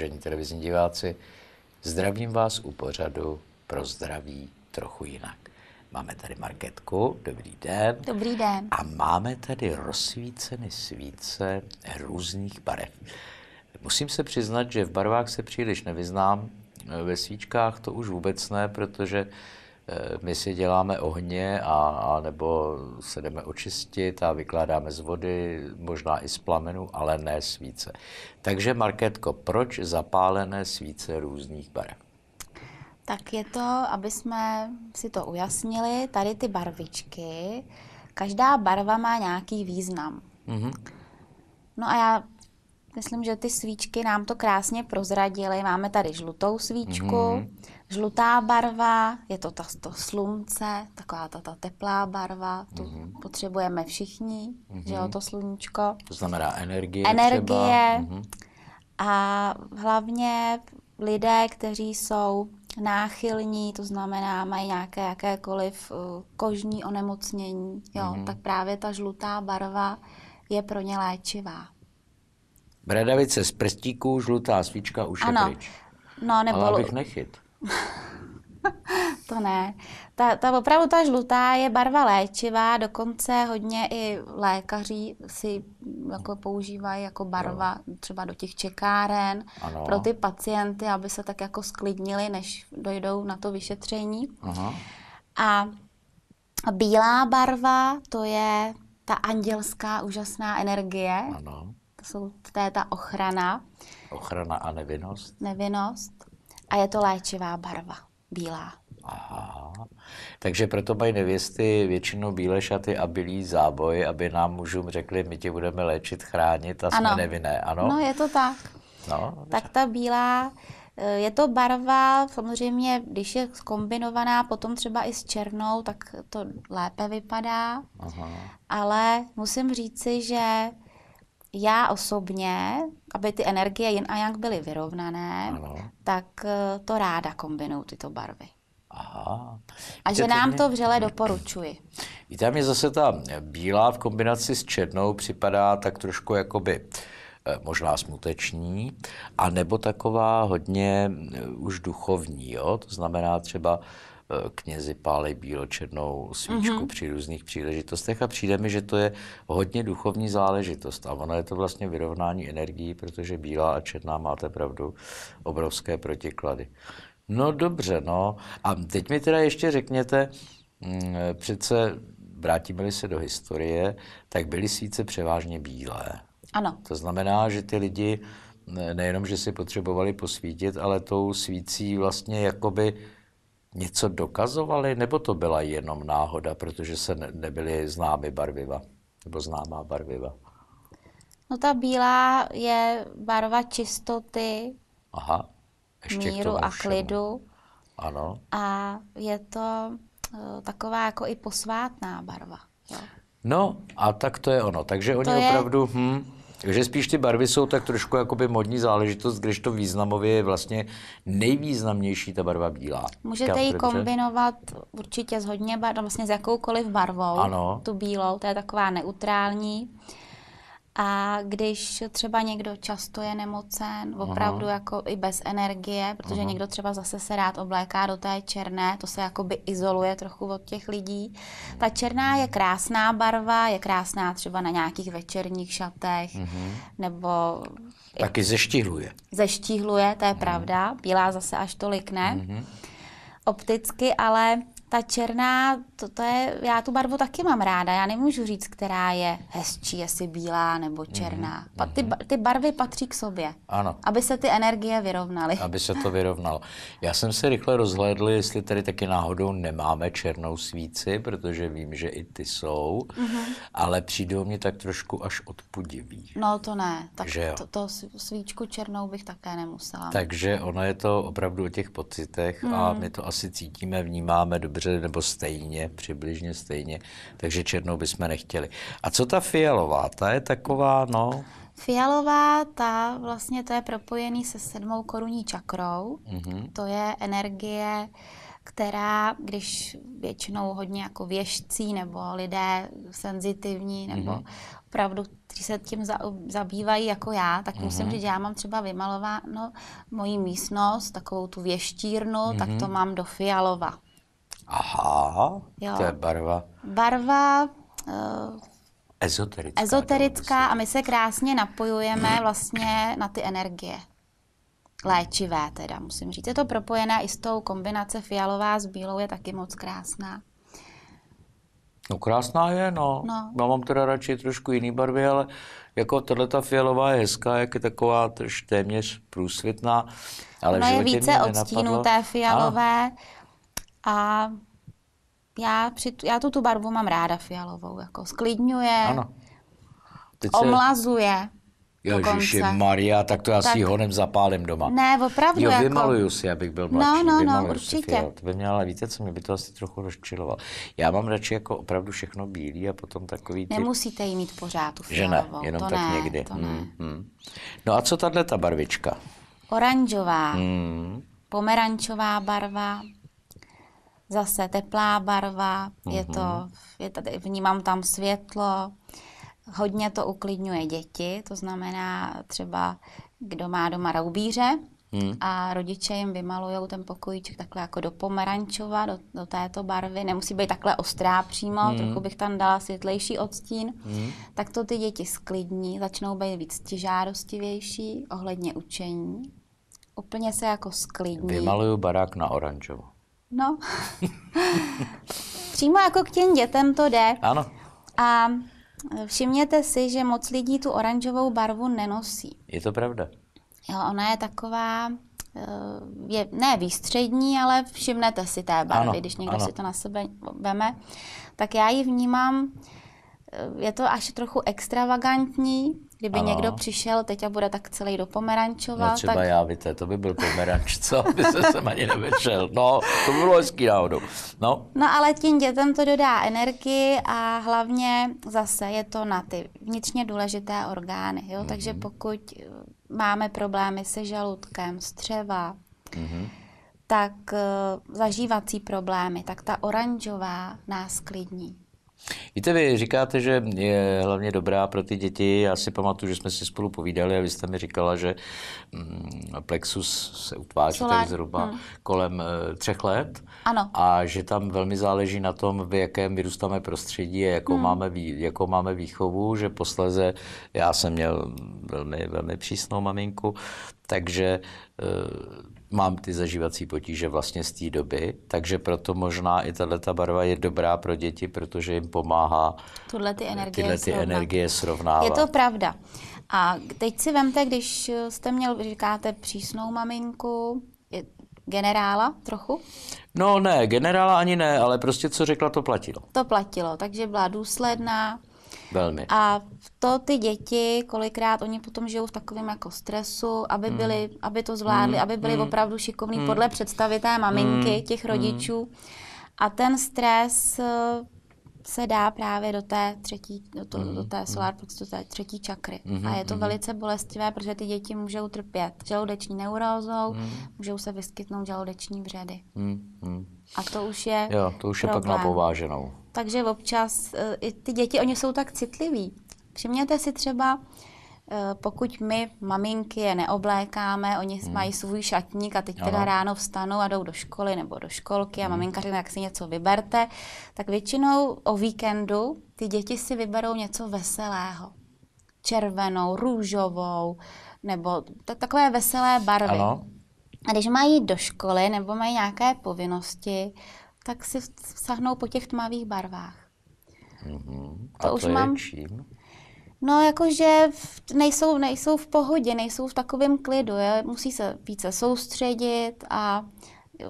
Vážení televizní diváci, zdravím vás u pořadu Pro zdraví trochu jinak. Máme tady Markétku, dobrý den. Dobrý den. A máme tady rozsvíceny svíce různých barev. Musím se přiznat, že v barvách se příliš nevyznám, ve svíčkách to už vůbec ne, protože my si děláme ohně a nebo se jdeme očistit a vykládáme z vody, možná i z plamenu, ale ne svíce. Takže Markétko, proč zapálené svíce různých barev? Tak je to, aby jsme si to ujasnili, tady ty barvičky, každá barva má nějaký význam. No a já myslím, že ty svíčky nám to krásně prozradily. Máme tady žlutou svíčku, žlutá barva, je to to slunce, taková ta teplá barva, tu potřebujeme všichni, že jo, to sluníčko. To znamená energie Energie třeba. A hlavně lidé, kteří jsou náchylní, to znamená mají nějaké jakékoliv kožní onemocnění, jo, tak právě ta žlutá barva je pro ně léčivá. Bradavice z prstíků, žlutá svíčka už je pryč. No, nebo... Ale abych nechyt. To ne. Opravdu ta žlutá je barva léčivá, dokonce hodně i lékaři si jako používají jako barva třeba do těch čekáren pro ty pacienty, aby se tak jako sklidnili, než dojdou na to vyšetření. A bílá barva, to je ta andělská úžasná energie. Ano. To je ta ochrana. Ochrana a nevinnost. Nevinnost. A je to léčivá barva, bílá. Aha. Takže proto mají nevěsty většinou bílé šaty a bílý záboj, aby nám mužům řekli, my tě budeme léčit, chránit a jsme nevinné, ano? No, je to tak. No, tak ta bílá, je to barva, samozřejmě, když je zkombinovaná potom třeba i s černou, tak to lépe vypadá. Ale musím říci, že já osobně, aby ty energie yin a yang byly vyrovnané, tak to ráda kombinuju tyto barvy. Aha. A že nám to vřele doporučuji. Víte, mě zase ta bílá v kombinaci s černou připadá tak trošku jakoby možná smuteční, a nebo taková hodně už duchovní, jo? To znamená třeba knězi pálej bílo-černou svíčku při různých příležitostech a přijde mi, že to je hodně duchovní záležitost a ono je to vlastně vyrovnání energií, protože bílá a černá, máte pravdu, obrovské protiklady. No dobře, no. A teď mi teda ještě řekněte, přece vrátíme-li se do historie, tak byly svíce převážně bílé. Ano. To znamená, že ty lidi nejenom, že si potřebovali posvítit, ale tou svící vlastně jakoby něco dokazovali, nebo to byla jenom náhoda, protože se nebyly známy barviva, nebo známá barviva? No ta bílá je barva čistoty, míru a klidu. Ano. A je to taková jako i posvátná barva. Jo. No a tak to je ono. Takže oni opravdu... Takže spíš ty barvy jsou tak trošku jakoby modní záležitost, když to významově je vlastně nejvýznamnější ta barva bílá. Můžete ji kombinovat určitě s hodně barv, vlastně s jakoukoliv barvou. Ano. Tu bílou, to je taková neutrální. A když třeba někdo často je nemocen, opravdu jako i bez energie, protože někdo třeba zase se rád obléká do té černé, to se jakoby izoluje trochu od těch lidí. Ta černá je krásná barva, je krásná třeba na nějakých večerních šatech, nebo... Taky zeštihluje. Zeštihluje, to je pravda. Bílá zase až tolik ne. Opticky, ale ta černá, to je, já tu barvu taky mám ráda. Já nemůžu říct, která je hezčí, jestli bílá nebo černá. Ty barvy patří k sobě, aby se ty energie vyrovnaly. Aby se to vyrovnalo. Já jsem se rychle rozhlédl, jestli tady taky náhodou nemáme černou svíci, protože vím, že i ty jsou, ale přijdou mi tak trošku až odpudivý. No to ne, tak to svíčku černou bych také nemusela. Takže ono je to opravdu o těch pocitech a my to asi cítíme, vnímáme dobře, nebo stejně, přibližně stejně, takže černou bychom nechtěli. A co ta fialová? Ta je taková, no... Fialová, ta vlastně to je propojený se 7. korunní čakrou. To je energie, která, když většinou hodně jako věštcí nebo lidé senzitivní nebo opravdu kteří se tím zabývají jako já, tak musím říct, že já mám třeba vymalováno moji místnost, takovou tu věštírnu, tak to mám do fialova. Aha, Jo. to je barva Barva ezoterická. ezoterická a my se krásně napojujeme vlastně na ty energie. Léčivé teda, musím říct. Je to propojené i s tou kombinace fialová s bílou, je taky moc krásná. No krásná je, no. Já mám teda radši trošku jiný barvy, ale jako tato fialová je hezká, jak je taková téměř průsvitná. Ale no je více odstínů té fialové a já tu barvu mám ráda fialovou, jako sklidňuje, omlazuje. Ježiši Maria, tak to já si honem zapálím doma. Ne, opravdu. Jo, vymaluju si, abych byl mladší. No, určitě. To by mě, ale víte co, mě by to asi trochu rozčiloval. Já mám radši jako opravdu všechno bílý a potom takový typ... Nemusíte jí mít pořád tu fialovou. Že ne, jenom to tak ne, někdy. To ne. No a co tato barvička? Oranžová, pomerančová barva, zase teplá barva, vnímám tam světlo, hodně to uklidňuje děti, to znamená třeba, kdo má doma roubíře a rodiče jim vymalujou ten pokojíček takhle jako do pomerančova, do této barvy, nemusí být takhle ostrá přímo, trochu bych tam dala světlejší odstín, tak to ty děti sklidní, začnou být víc žádostivější ohledně učení, úplně se jako sklidní. Vymaluju barák na oranžovo. No, přímo jako k těm dětem to jde. Ano. A všimněte si, že moc lidí tu oranžovou barvu nenosí. Je to pravda. Jo, ona je taková, ne výstřední, ale všimnete si té barvy, když někdo si to na sebe veme. Tak já ji vnímám, je to až trochu extravagantní, kdyby někdo přišel teď a bude tak celý do pomerančova. No třeba tak... já, víte, to by byl pomeranč, co? By se sem ani nevešel. No, to by bylo hezký náhodou. No ale tím dětem to dodá energii a hlavně zase je to na ty vnitřně důležité orgány. Jo? Takže pokud máme problémy se žaludkem, střeva, tak zažívací problémy, tak ta oranžová nás klidní. Víte, vy říkáte, že je hlavně dobrá pro ty děti. Já si pamatuju, že jsme si spolu povídali a vy jste mi říkala, že plexus se utváří tady zhruba kolem 3 let. Ano. A že tam velmi záleží na tom, v jakém vyrůstáme prostředí a jakou máme výchovu, že posléze já jsem měl velmi, velmi přísnou maminku, takže mám ty zažívací potíže vlastně z té doby, takže proto možná i tato barva je dobrá pro děti, protože jim pomáhá tyhle energie srovnávat. Je to pravda. A teď si vemte, když jste měl, říkáte, přísnou maminku, generála trochu? No ne, generála ani ne, ale prostě co řekla, to platilo. To platilo, takže byla důsledná. Velmi. A to ty děti, kolikrát oni potom žijou v takovém jako stresu, aby to zvládli, aby byli opravdu šikovní podle představy té maminky, těch rodičů. A ten stres se dá právě do té solar plexus, do té třetí čakry. A je to velice bolestivé, protože ty děti můžou trpět žaludeční neurózou, můžou se vyskytnout žaludeční vředy. A to už je to už je pak na pováženou. Takže občas i ty děti, oni jsou tak citliví. Všimněte si třeba, pokud my maminky je neoblékáme, oni mají svůj šatník a teď teda ráno vstanou a jdou do školy nebo do školky a maminka řekne, jak si něco vyberte, tak většinou o víkendu ty děti si vyberou něco veselého. Červenou, růžovou nebo takové veselé barvy. Ano. A když mají jít do školy nebo mají nějaké povinnosti, tak si sahnou po těch tmavých barvách. A to už mám čím? No, jakože nejsou v pohodě, nejsou v takovém klidu, musí se více soustředit a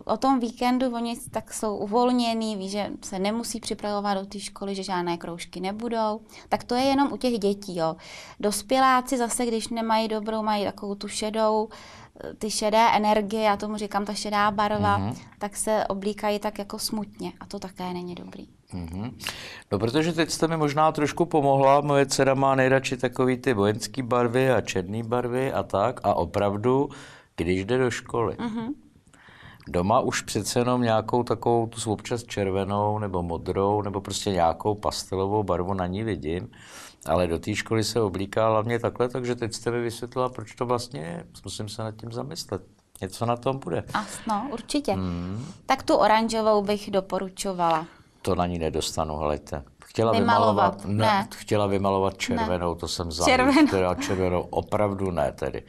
o tom víkendu oni tak jsou uvolnění, ví, že se nemusí připravovat do té školy, že žádné kroužky nebudou. Tak to je jenom u těch dětí. Jo. Dospěláci zase, když nemají dobrou, mají takovou tu ty šedé energie, já tomu říkám ta šedá barva, tak se oblíkají tak jako smutně a to také není dobrý. No, protože teď jste mi možná trošku pomohla, moje dcera má nejradši takový ty vojenské barvy a černé barvy a tak a opravdu, když jde do školy. Doma už přece jenom nějakou takovou tu občas červenou nebo modrou nebo prostě nějakou pastelovou barvu na ní vidím ale do té školy se oblíká hlavně takhle, takže teď jste mi vysvětlila, proč to vlastně je. Musím se nad tím zamyslet. Něco na tom bude. No, určitě. Tak tu oranžovou bych doporučovala. To na ní nedostanu, helejte. Chtěla vymalovat červenou, ne. To jsem zamítl. Teda červenou opravdu ne tedy.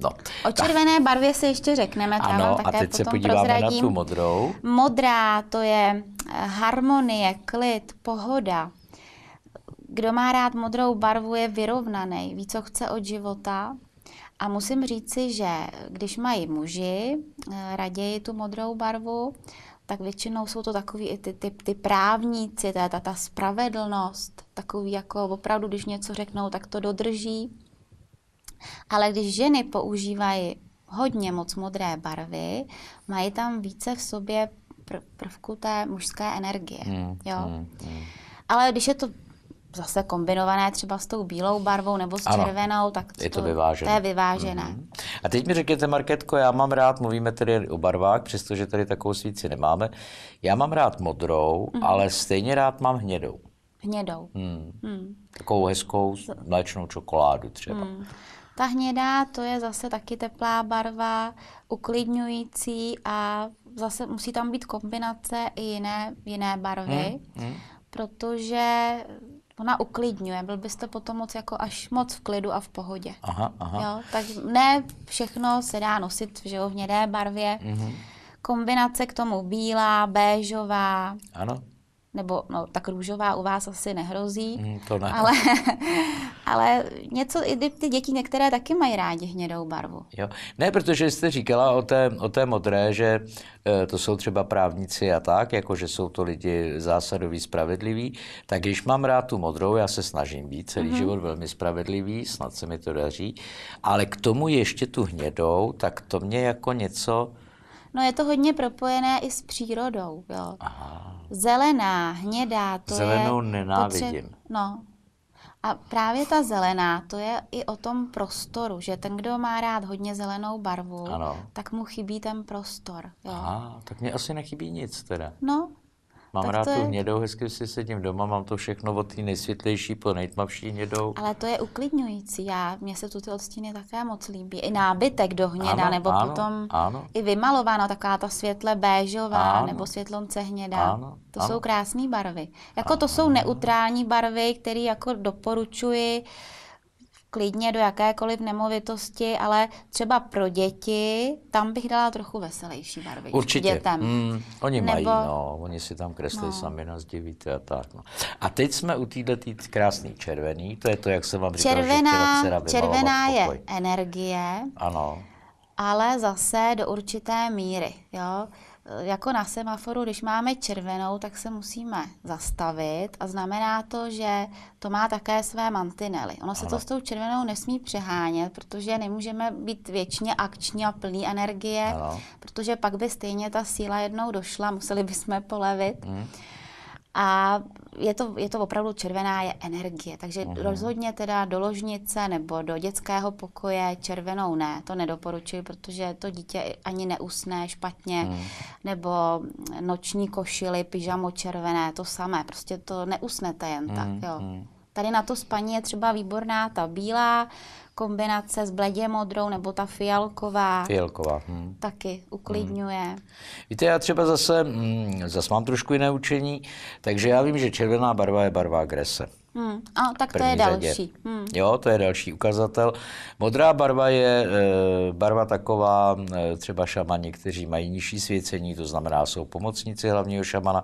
No. O červené barvě si ještě řekneme, ano, vám také a teď potom se podíváme prozradím. Na tu modrou. Modrá, to je harmonie, klid, pohoda. Kdo má rád modrou barvu, je vyrovnaný, ví, co chce od života. A musím říci, že když mají muži raději tu modrou barvu, tak většinou jsou to takový i ty právníci, ta spravedlnost, takový jako opravdu, když něco řeknou, tak to dodrží. Ale když ženy používají hodně moc modré barvy, mají tam více v sobě prvku té mužské energie. Jo? Ale když je to zase kombinované třeba s tou bílou barvou nebo s červenou, tak je to vyvážené. To je vyvážené. A teď mi řekněte, Markétko, já mám rád, mluvíme tedy o barvách, přestože tady takovou svíci nemáme, já mám rád modrou, ale stejně rád mám hnědou. Hnědou. Takovou hezkou mléčnou čokoládu třeba. Ta hnědá, to je zase taky teplá barva, uklidňující a zase musí tam být kombinace i jiné barvy, protože ona uklidňuje, byl byste potom až moc v klidu a v pohodě. Aha. Jo, tak ne všechno se dá nosit v hnědé barvě. Kombinace k tomu bílá, béžová. Ano. Nebo tak růžová u vás asi nehrozí. To ne. Ale něco, i ty děti některé taky mají rádi hnědou barvu. Jo. Ne, protože jste říkala o té modré, že to jsou třeba právníci a tak, jakože jsou to lidi zásadoví, spravedliví, tak když mám rád tu modrou, já se snažím být celý život velmi spravedlivý, snad se mi to daří, ale k tomu ještě tu hnědou, tak to mě jako něco... No je to hodně propojené i s přírodou, jo. Aha. Zelená, hnědá, to Zelenou nenávidím. No. A právě ta zelená, to je i o tom prostoru, že ten, kdo má rád hodně zelenou barvu, tak mu chybí ten prostor. Jo. Aha, tak mě asi nechybí nic teda. No. Mám rád tu hnědou, hezky si sedím doma, mám to všechno od té nejsvětlejší po nejtmavší hnědou. Ale to je uklidňující, mně se tu ty odstíny také moc líbí. I nábytek do hněda, nebo potom i vymalována, taková ta světle béžová, nebo světlonce hnědá. To jsou krásné barvy. To jsou neutrální barvy, které jako doporučuji klidně do jakékoliv nemovitosti, ale třeba pro děti, tam bych dala trochu veselější barvy. Určitě. Dětem. Oni mají, oni si tam kreslí sami, nás divíte a tak. No. A teď jsme u této krásné červený, to je to, jak jsem vám říkal, že chtěla dcera vymalovat červená pokoj. Je energie, ano. Ale zase do určité míry. Jo? Jako na semaforu, když máme červenou, tak se musíme zastavit a znamená to, že to má také své mantinely. Ono se to s tou červenou nesmí přehánět, protože nemůžeme být věčně akční a plný energie, protože pak by stejně ta síla jednou došla, museli bychom polevit. A je to opravdu červená je energie, takže rozhodně teda do ložnice nebo do dětského pokoje červenou ne, to nedoporučuji, protože to dítě ani neusne špatně, nebo noční košily, pyžamo červené, to samé, prostě to neusnete jen tak, jo. Tady na to spaní je třeba výborná ta bílá kombinace s bledě modrou nebo ta fialková. Taky uklidňuje. Víte, já třeba zase mám trošku jiné učení, takže já vím, že červená barva je barva agrese. Tak to je další. Jo, to je další ukazatel. Modrá barva je barva taková, třeba šamani, kteří mají nižší svěcení, to znamená, jsou pomocníci hlavního šamana,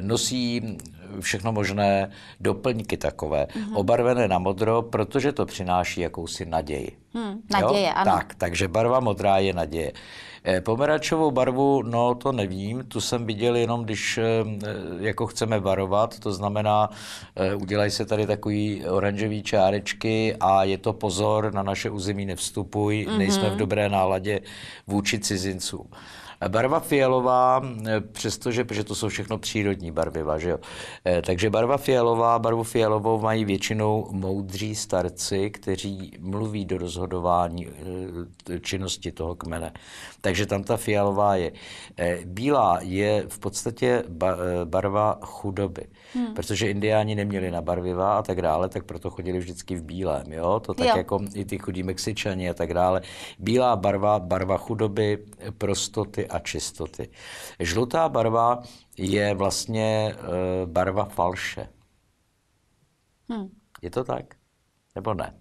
nosí všechno možné doplňky takové, obarvené na modro, protože to přináší jakousi naději. Naděje, ano. Takže barva modrá je naděje. Pomerančovou barvu, no to nevím, tu jsem viděl jenom, když jako chceme varovat, to znamená, udělají se tady takový oranžový čárečky a je to pozor, na naše území nevstupuj, nejsme v dobré náladě vůči cizincům. Barva fialová, přestože, protože to jsou všechno přírodní barviva, že jo. Takže barvu fialovou mají většinou moudří starci, kteří mluví do rozhodování činnosti toho kmene. Takže tam ta fialová je. Bílá je v podstatě barva chudoby, protože indiáni neměli na barviva a tak dále, tak proto chodili vždycky v bílém, jo. To tak jako i ty chudí Mexičani a tak dále. Bílá barva chudoby, prostoty a čistoty. Žlutá barva je vlastně barva falše. Je to tak? Nebo ne?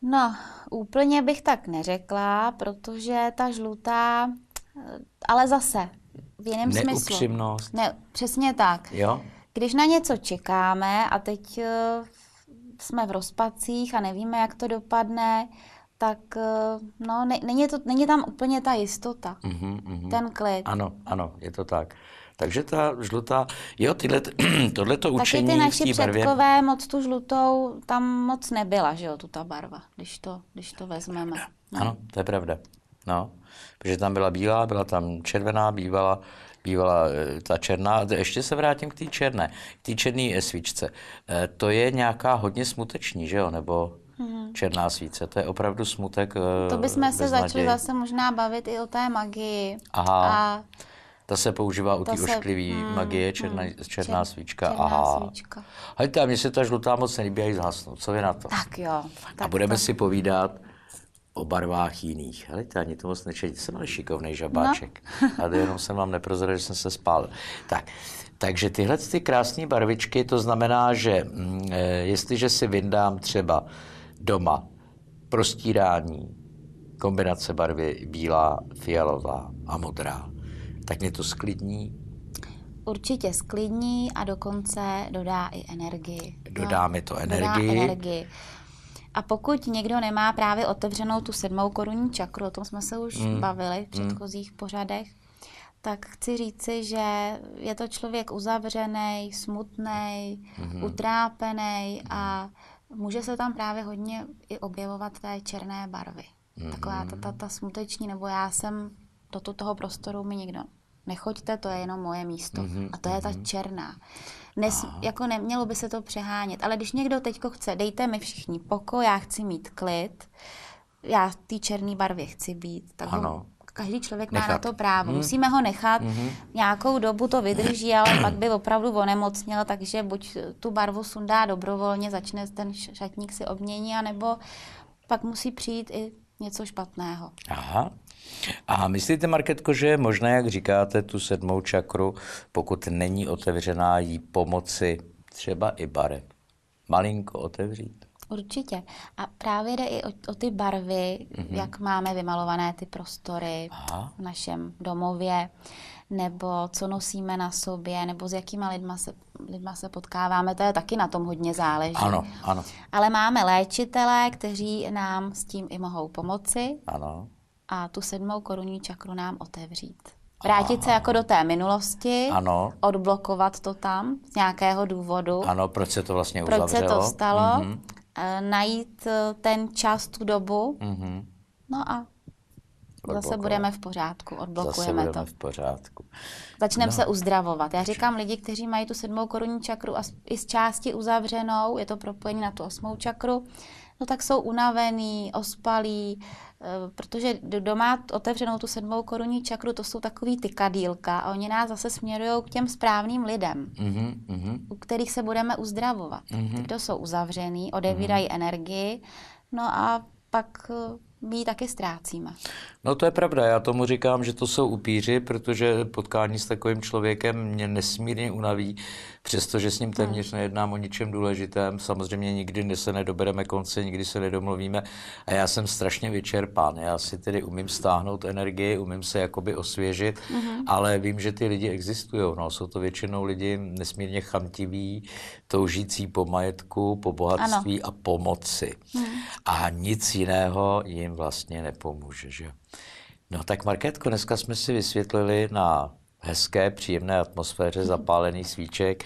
No, úplně bych tak neřekla, protože ta žlutá, ale zase v jiném smyslu. Neupřímnost. Ne, přesně tak. Jo? Když na něco čekáme a teď jsme v rozpacích a nevíme, jak to dopadne, tak no, není tam úplně ta jistota, ten klid. Ano, je to tak. Takže ta žlutá, jo, tohleto učení taky ty naši v té barvě... předkové moc tu žlutou tam moc nebyla, že jo, tu ta barva, když to vezmeme. No. Ano, to je pravda. No, protože tam byla bílá, byla tam červená, bývala ta černá. Ještě se vrátím k té černé svíčce. To je nějaká hodně smuteční, že jo, nebo... Černá svíce, to je opravdu smutek. To bychom se začali zase možná bavit i o té magii. Aha, a ta se používá u té ošklivé magie, černá svíčka. Svíčka. Hejte, mně se ta žlutá moc nelíbí a jí zhasnout. Co vy na to? Tak jo. A budeme si povídat o barvách jiných. Hejte, ani to moc nečetí. Jsem ale šikovnej žabáček. No. A jenom jsem vám neprozradil, že jsem se spálil. Takže tyhle ty krásné barvičky, to znamená, že jestliže si vyndám třeba doma prostírání, kombinace barvy bílá, fialová a modrá, tak mě to sklidní. Určitě sklidní a dokonce dodá i energii. Dodá mi to energii. Dodá energii. A pokud někdo nemá právě otevřenou tu 7. korunní čakru, o tom jsme se už bavili v předchozích pořadech, tak chci říci, že je to člověk uzavřený, smutný, utrápený a může se tam právě hodně i objevovat té černé barvy. Taková ta smuteční, nebo já jsem do toho prostoru mi nikdo nechoďte, to je jenom moje místo. A to je ta černá. Jako nemělo by se to přehánět, ale když někdo teďko chce, dejte mi všichni pokoj, já chci mít klid, já v té černé barvě chci být, tak každý člověk má na to právo. Musíme ho nechat, nějakou dobu to vydrží, ale pak by opravdu onemocněl, takže buď tu barvu sundá dobrovolně, začne ten šatník si obmění, anebo pak musí přijít i něco špatného. Aha. A myslíte, Markétko, že je možné, jak říkáte, tu 7. čakru, pokud není otevřená, jí pomoci třeba i barev? Malinko otevřít? Určitě. A právě jde i o ty barvy, jak máme vymalované ty prostory v našem domově, nebo co nosíme na sobě, nebo s jakýma lidma se potkáváme, to je taky na tom hodně záleží. Ano. Ale máme léčitele, kteří nám s tím i mohou pomoci a tu 7. korunní čakru nám otevřít. Vrátit se jako do té minulosti, odblokovat to tam z nějakého důvodu. Ano, proč se to vlastně uzavřelo. Proč se to stalo, najít ten čas, tu dobu, no a zase budeme v pořádku, odblokujeme to. v pořádku. Začneme se uzdravovat. Já říkám lidi, kteří mají tu 7. korunní čakru a i z části uzavřenou, je to propojení na tu 8. čakru, no tak jsou unavený, ospalí, protože kdo má otevřenou tu 7. korunní čakru, to jsou takový tykadýlka a oni nás zase směrují k těm správným lidem, u kterých se budeme uzdravovat. Ty, kdo jsou uzavřený, odevírají energii, no a pak my ji taky ztrácíme. No to je pravda, já tomu říkám, že to jsou upíři, protože potkání s takovým člověkem mě nesmírně unaví, přestože s ním téměř nejednám o ničem důležitém. Samozřejmě nikdy se nedobereme konce, nikdy se nedomluvíme a já jsem strašně vyčerpán. Já si tedy umím stáhnout energii, umím se jakoby osvěžit, ale vím, že ty lidi existují. No, jsou to většinou lidi nesmírně chamtiví, toužící po majetku, po bohatství a pomoci. A nic jiného jim vlastně nepomůže. Že? No tak Markétko, dneska jsme si vysvětlili na hezké, příjemné atmosféře zapálených svíček,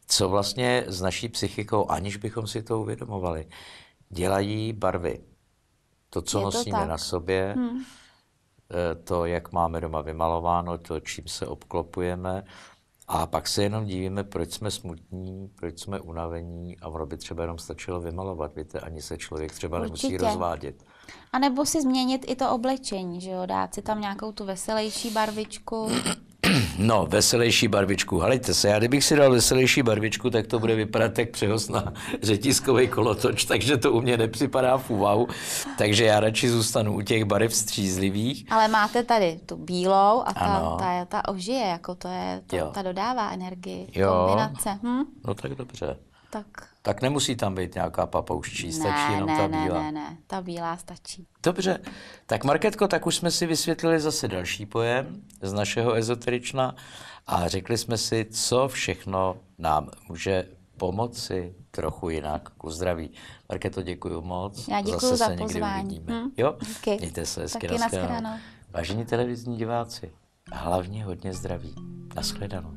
co vlastně s naší psychikou, aniž bychom si to uvědomovali, dělají barvy. To, co nosíme na sobě, to, jak máme doma vymalováno, to, čím se obklopujeme. A pak se jenom divíme, proč jsme smutní, proč jsme unavení a ono by třeba jenom stačilo vymalovat, víte, ani se člověk třeba nemusí rozvádět. A nebo si změnit i to oblečení, že jo, dát si tam nějakou tu veselější barvičku. No, veselější barvičku. Halejte se, já kdybych si dal veselější barvičku, tak to bude vypadat jak přehoz na řetiskový kolotoč, takže to u mě nepřipadá v úvahu. Takže já radši zůstanu u těch barev střízlivých. Ale máte tady tu bílou a ta ožije, jako ta dodává energii, kombinace. No tak dobře. Tak. Tak nemusí tam být nějaká papouščí, stačí jenom ta bílá. Ne, ta bílá stačí. Dobře, tak Markétko, tak už jsme si vysvětlili zase další pojem z našeho ezoterična a řekli jsme si, co všechno nám může pomoci trochu jinak ku zdraví. Markéto, děkuji moc. Já děkuji zase za se pozvání. Někdy uvidíme. Jo? Díky. Mějte se hezky, Taky nashledanou. Vážení televizní diváci, hlavně hodně zdraví. Nashledanou.